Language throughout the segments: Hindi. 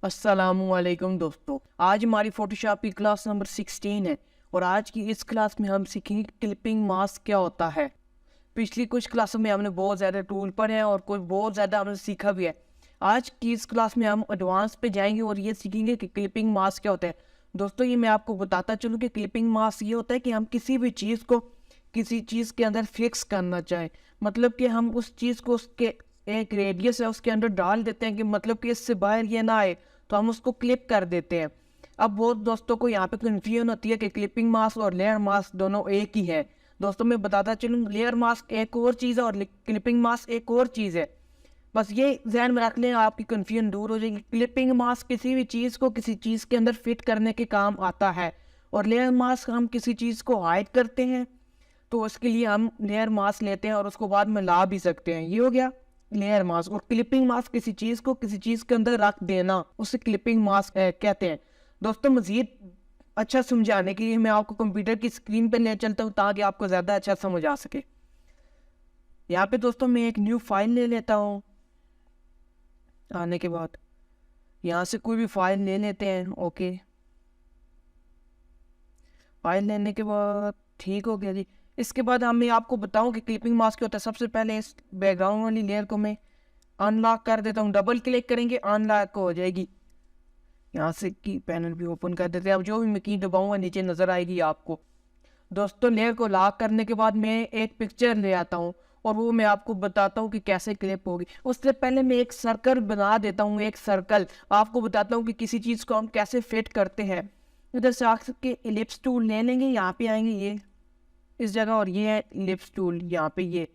अस्सलामुअलैकुम दोस्तों, आज हमारी फोटोशॉप की क्लास नंबर 16 है और आज की इस क्लास में हम सीखेंगे क्लिपिंग मास्क क्या होता है। पिछली कुछ क्लासों में हमने बहुत ज़्यादा टूल पढ़े हैं और कुछ बहुत ज़्यादा हमने सीखा भी है। आज की इस क्लास में हम एडवांस पे जाएंगे और ये सीखेंगे कि क्लिपिंग मास्क क्या होता है। दोस्तों, ये मैं आपको बताता चलूँ कि क्लिपिंग मास्क ये होता है कि हम किसी भी चीज़ को किसी चीज़ के अंदर फिक्स करना चाहें, मतलब कि हम उस चीज़ को उसके एक रेडियस है उसके अंदर डाल देते हैं कि मतलब कि इससे बाहर ये ना आए, तो हम उसको क्लिप कर देते हैं। अब बहुत दोस्तों को यहाँ पे कन्फ्यूजन होती है कि क्लिपिंग मास्क और लेयर मास्क दोनों एक ही है। दोस्तों, मैं बताता चलूँ, लेयर मास्क एक और चीज़ है और क्लिपिंग मास्क एक और चीज़ है। बस ये ध्यान में रख लें, आपकी कन्फ्यूजन दूर हो जाएगी। क्लिपिंग मास्क किसी भी चीज़ को किसी चीज़ के अंदर फिट करने के काम आता है और लेयर मास्क हम किसी चीज़ को हाइड करते हैं, तो उसके लिए हम लेयर मास्क लेते हैं और उसको बाद में ला भी सकते हैं। ये हो गया लेयर मास्क। और क्लिपिंग मास्क किसी चीज़ को किसी चीज़ के अंदर रख देना, उसे क्लिपिंग मास्क कहते हैं। दोस्तों, मज़ीद अच्छा समझाने के लिए मैं आपको कंप्यूटर की स्क्रीन पर ले चलता हूँ ताकि आपको ज़्यादा अच्छा समझ आ सके। यहाँ पे दोस्तों मैं एक न्यू फाइल ले लेता हूँ। आने के बाद यहाँ से कोई भी फाइल ले लेते हैं। ओके, फाइल लेने के बाद ठीक हो गया जी। इसके बाद मैं आपको बताऊं कि क्लिपिंग मास्क क्या होता है। सबसे पहले इस बैकग्राउंड वाली लेयर को मैं अनलॉक कर देता हूँ। डबल क्लिक करेंगे, अनलॉक हो जाएगी। यहाँ से की पैनल भी ओपन कर देते हैं। अब जो भी मैं की दबाऊंगा नीचे नज़र आएगी आपको। दोस्तों, लेयर को लॉक करने के बाद मैं एक पिक्चर ले आता हूँ और वो मैं आपको बताता हूँ कि कैसे क्लिप होगी। उससे पहले मैं एक सर्कल बना देता हूँ। एक सर्कल आपको बताता हूँ कि किसी चीज़ को हम कैसे फिट करते हैं। इधर से आके इलिप्स टूल ले लेंगे, यहाँ पे आएंगे ये इस जगह, और ये है इलिप्स टूल यहाँ पे। ये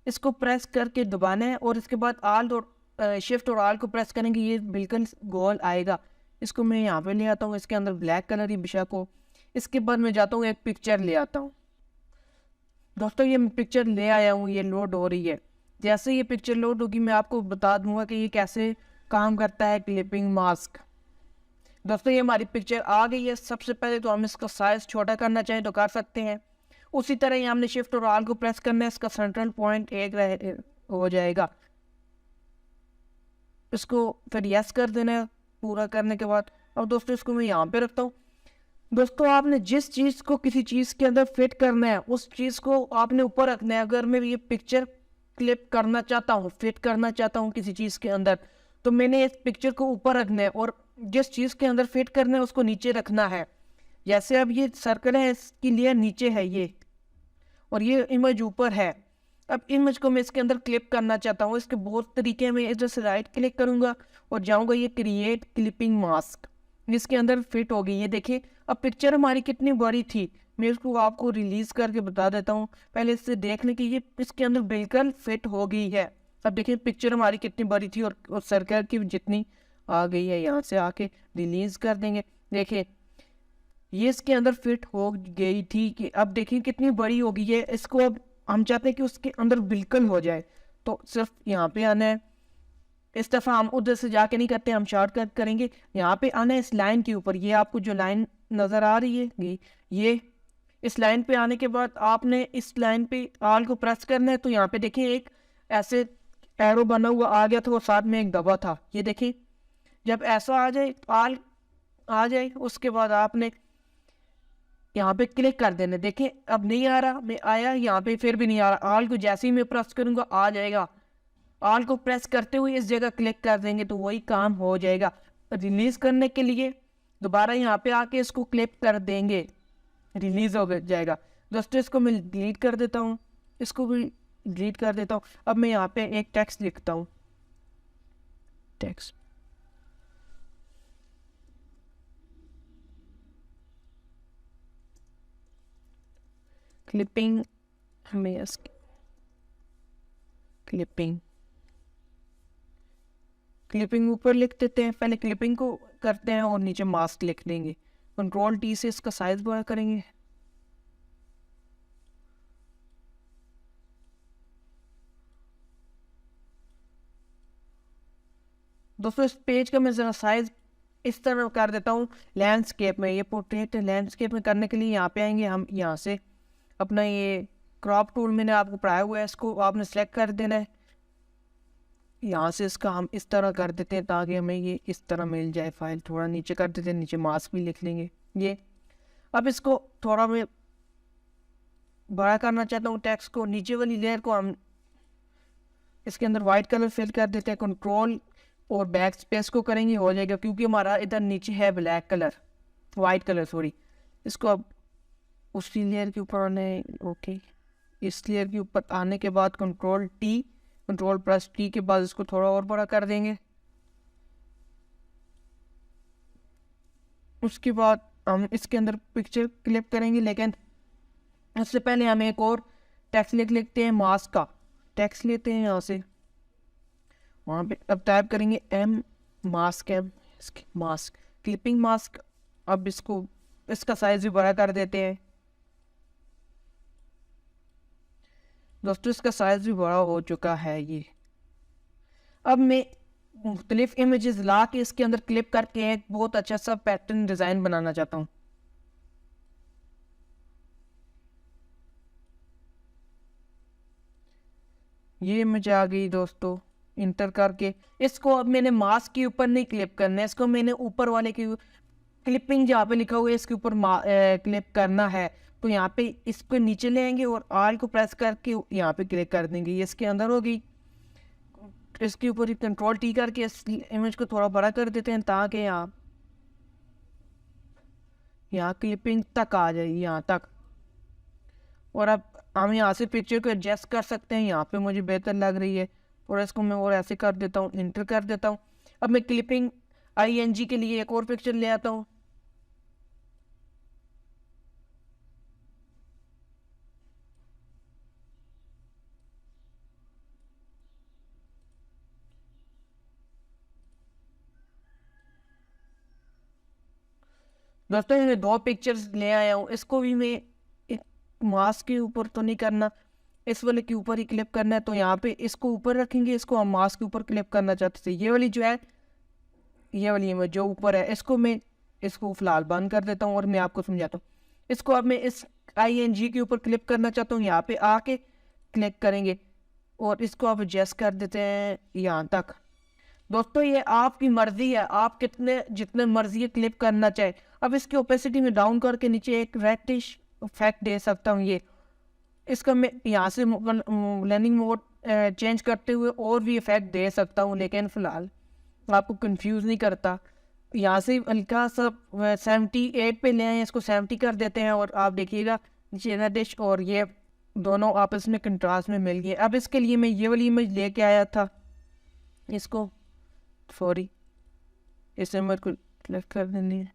इसको प्रेस करके दबाना है और इसके बाद आल्ट और शिफ्ट और आल्ट को प्रेस करेंगे, ये बिल्कुल गोल आएगा। इसको मैं यहाँ पे ले आता हूँ, इसके अंदर ब्लैक कलर ही बिछा को। इसके बाद मैं जाता हूँ एक पिक्चर ले आता हूँ। दोस्तों, ये पिक्चर ले आया हूँ, ये लोड हो रही है। जैसे ये पिक्चर लोड होगी मैं आपको बता दूंगा कि ये कैसे काम करता है क्लिपिंग मास्क। दोस्तों, ये हमारी पिक्चर आ गई है। सबसे पहले तो हम इसका साइज छोटा करना चाहें तो कर सकते हैं। उसी तरह ही हमने शिफ्ट और आल को प्रेस करना है, इसका सेंट्रल पॉइंट एक हो जाएगा। इसको फिर यस कर देना है पूरा करने के बाद। अब दोस्तों, इसको मैं यहाँ पे रखता हूँ। दोस्तों, आपने जिस चीज़ को किसी चीज़ के अंदर फिट करना है उस चीज़ को आपने ऊपर रखना है। अगर मैं ये पिक्चर क्लिप करना चाहता हूँ, फिट करना चाहता हूँ किसी चीज़ के अंदर, तो मैंने इस पिक्चर को ऊपर रखना है और जिस चीज़ के अंदर फिट करना है उसको नीचे रखना है। जैसे अब ये सर्कल है, इसकी लेयर नीचे है ये, और ये इमेज ऊपर है। अब इमेज को मैं इसके अंदर क्लिप करना चाहता हूँ। इसके बहुत तरीके में, इधर से राइट क्लिक करूँगा और जाऊँगा ये क्रिएट क्लिपिंग मास्क, इसके अंदर फिट हो गई। ये देखिए, अब पिक्चर हमारी कितनी बड़ी थी, मैं इसको आपको रिलीज करके बता देता हूँ। पहले इससे देख लें कि ये इसके अंदर बिल्कुल फिट हो गई है। अब देखिए पिक्चर हमारी कितनी बड़ी थी और सर्कल की जितनी आ गई है। यहाँ से आके रिलीज कर देंगे। देखिए, ये इसके अंदर फिट हो गई थी कि अब देखिए कितनी बड़ी हो गई है। इसको अब हम चाहते हैं कि उसके अंदर बिल्कुल हो जाए, तो सिर्फ यहाँ पे आना है। इस दफ़ा हम उधर से जाके नहीं करते, हम शॉर्टकट करेंगे। यहाँ पे आना है इस लाइन के ऊपर। ये आपको जो लाइन नज़र आ रही है ये इस लाइन पे आने के बाद आपने इस लाइन पे आल को प्रेस करना है। तो यहाँ पे देखिए एक ऐसे एरो बना हुआ आ गया था और साथ में एक दबा था। ये देखिए, जब ऐसा आ जाए, आल आ जाए, उसके बाद आपने यहाँ पे क्लिक कर देना। देखिए अब नहीं आ रहा, मैं आया यहाँ पे फिर भी नहीं आ रहा। आल को जैसे ही मैं प्रेस करूँगा आ जाएगा। आल को प्रेस करते हुए इस जगह क्लिक कर देंगे तो वही काम हो जाएगा। रिलीज करने के लिए दोबारा यहाँ पे आके इसको क्लिक कर देंगे, रिलीज हो जाएगा। दोस्तों, इसको मैं डिलीट कर देता हूँ, इसको भी डिलीट कर देता हूँ। अब मैं यहाँ पे एक टेक्स्ट लिखता हूँ। टेक्स्ट क्लिपिंग, हमें क्लिपिंग क्लिपिंग ऊपर लिख देते हैं। पहले क्लिपिंग को करते हैं और नीचे मास्क लिख देंगे। कंट्रोल टी से इसका साइज बड़ा करेंगे। दोस्तों, इस पेज का मैं ज़रा साइज इस तरह कर देता हूँ लैंडस्केप में। ये पोर्ट्रेट लैंडस्केप में करने के लिए यहाँ पे आएंगे हम। यहाँ से अपना ये क्रॉप टूल मैंने आपको पढ़ाया हुआ है, इसको आपने सेलेक्ट कर देना है। यहाँ से इसका हम इस तरह कर देते हैं ताकि हमें ये इस तरह मिल जाए फाइल। थोड़ा नीचे कर देते हैं, नीचे मास्क भी लिख लेंगे ये। अब इसको थोड़ा मैं बड़ा करना चाहता हूँ टेक्स्ट को। नीचे वाली लेयर को हम इसके अंदर वाइट कलर फिल कर देते हैं, कंट्रोल और बैक स्पेस को करेंगे, हो जाएगा। क्योंकि हमारा इधर नीचे है black colour, white colour sorry. इसको अब उसी लेयर के ऊपर आने, ओके, इस लेयर के ऊपर आने के बाद कंट्रोल प्लस टी के बाद इसको थोड़ा और बड़ा कर देंगे। उसके बाद हम इसके अंदर पिक्चर क्लिप करेंगे, लेकिन उससे पहले हम एक और टेक्स्ट लिख लेते हैं। मास्क का टेक्स्ट लेते हैं यहाँ से, वहाँ पे अब टाइप करेंगे एम मास्क, क्लिपिंग मास्क। अब इसका साइज भी बड़ा कर देते हैं दोस्तों, इसका साइज भी बड़ा हो चुका है ये। अब मैं मुख्तलिफ इमेजेस ला के इसके अंदर क्लिप करके एक बहुत अच्छा सा पैटर्न डिज़ाइन बनाना चाहता हूँ। ये इमेज आ गई दोस्तों, इंटर करके इसको अब मैंने मास्क के ऊपर नहीं क्लिप करना है, इसको मैंने ऊपर वाले की क्लिपिंग जहाँ पे लिखा हुआ है इसके ऊपर क्लिप करना है। तो यहाँ पे इसको नीचे ले आएंगे और आर को प्रेस करके यहाँ पे क्लिक कर देंगे, ये इसके अंदर होगी। इसके ऊपर कंट्रोल टी करके इस इमेज को थोड़ा बड़ा कर देते हैं ताकि यहाँ क्लिपिंग तक आ जाए, यहाँ तक। और अब हम यहाँ से पिक्चर को एडजस्ट कर सकते हैं, यहाँ पे मुझे बेहतर लग रही है। और इसको मैं और ऐसे कर देता हूँ, इंटर कर देता हूँ। अब मैं क्लिपिंग ING के लिए एक और पिक्चर ले आता हूँ। दोस्तों मैं 2 पिक्चर्स ले आया हूँ, इसको भी मैं एक मास्क के ऊपर तो नहीं करना, इस वाले के ऊपर ही क्लिप करना है। तो यहाँ पे इसको ऊपर रखेंगे, इसको हम मास्क के ऊपर क्लिप करना चाहते थे। ये वाली जो है, ये वाली इमेज जो ऊपर है, इसको फिलहाल बंद कर देता हूँ और मैं आपको समझाता हूँ। इसको अब मैं इस ING के ऊपर क्लिप करना चाहता हूँ, यहाँ पे आके क्लिक करेंगे और इसको आप एडजस्ट कर देते हैं यहाँ तक। दोस्तों ये आपकी मर्जी है, आप जितने मर्जी क्लिप करना चाहे। अब इसकी ओपेसिटी में डाउन करके नीचे एक रेडिश इफेक्ट दे सकता हूँ ये। इसका मैं यहाँ से ब्लेंडिंग मोड चेंज करते हुए और भी इफेक्ट दे सकता हूँ, लेकिन फ़िलहाल आपको कंफ्यूज नहीं करता। यहाँ से हल्का सा 78 पे ले आए, इसको 70 कर देते हैं और आप देखिएगा नीचे रेडिश और ये दोनों आपस में कंट्रास्ट में मिल गए। अब इसके लिए मैं ये वाली इमेज लेके आया था, इसको सॉरी इस इमेज को क्लिक कर देनी है।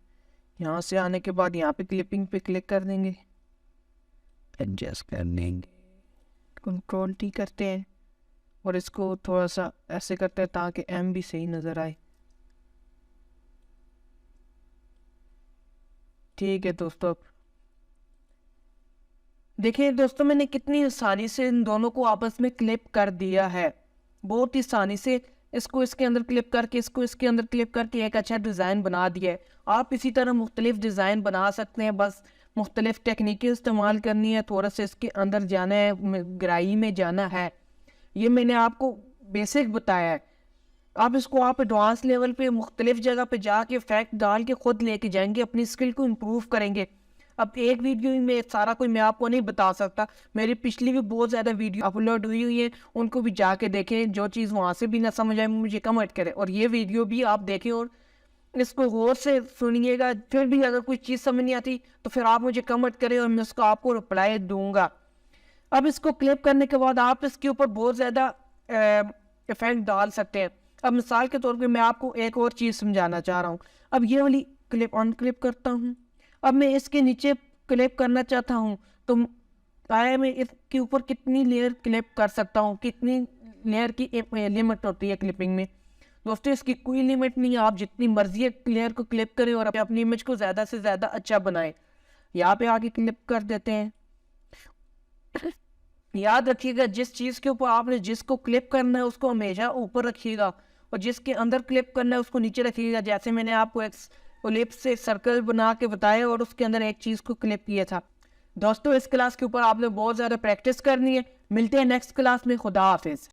यहाँ से आने के बाद यहाँ पे क्लिपिंग पे क्लिक कर देंगे, एडजस्ट कर देंगे, कंट्रोल टी करते हैं और इसको थोड़ा सा ऐसे करते हैं ताकि M भी सही नज़र आए। ठीक है दोस्तों, देखिए दोस्तों मैंने कितनी आसानी से इन दोनों को आपस में क्लिप कर दिया है, बहुत ही आसानी से। इसको इसके अंदर क्लिप करके, इसको इसके अंदर क्लिप करके एक अच्छा डिज़ाइन बना दिया है। आप इसी तरह मुख्तलिफ डिज़ाइन बना सकते हैं, बस मुख्तलिफ टेक्निकें इस्तेमाल करनी है, थोड़ा सा इसके अंदर जाना है, गहराई में जाना है। ये मैंने आपको बेसिक बताया है। अब इसको आप एडवांस लेवल पे मुख्तलिफ जगह पे जाके फैक्ट डाल के खुद लेके जाएंगे, अपनी स्किल को इम्प्रूव करेंगे। अब एक वीडियो में सारा कोई मैं आपको नहीं बता सकता, मेरी पिछली भी बहुत ज़्यादा वीडियो अपलोड हुई है, उनको भी जाके देखें। जो चीज़ वहाँ से भी ना समझ आए मुझे कमेंट करें, और ये वीडियो भी आप देखें और इसको गौर से सुनिएगा। फिर भी अगर कोई चीज़ समझ नहीं आती तो फिर आप मुझे कमेंट करें और मैं उसका आपको रिप्लाई दूंगा। अब इसको क्लिप करने के बाद आप इसके ऊपर बहुत ज़्यादा इफेक्ट डाल सकते हैं। अब मिसाल के तौर पे मैं आपको एक और चीज़ समझाना चाह रहा हूँ। अब ये वाली क्लिप अनक्लिप करता हूँ, अब मैं इसके नीचे क्लिप करना चाहता हूँ, तो आया मैं इसके ऊपर कितनी लेयर क्लिप कर सकता हूँ, कितनी लेयर की लिमिट होती है क्लिपिंग में। दोस्तों इसकी कोई लिमिट नहीं है, आप जितनी मर्जी लेयर को क्लिप करें और अपनी इमेज को ज़्यादा से ज़्यादा अच्छा बनाएं। यहाँ पे आके क्लिप कर देते हैं। याद रखिएगा जिस चीज़ के ऊपर आपने जिसको क्लिप करना है उसको हमेशा ऊपर रखिएगा, और जिसके अंदर क्लिप करना है उसको नीचे रखिएगा। जैसे मैंने आपको एक एलिप्स से सर्कल बना के बताया और उसके अंदर एक चीज़ को क्लिप किया था। दोस्तों इस क्लास के ऊपर आपने बहुत ज़्यादा प्रैक्टिस करनी है। मिलते हैं नेक्स्ट क्लास में। खुदा हाफिज़।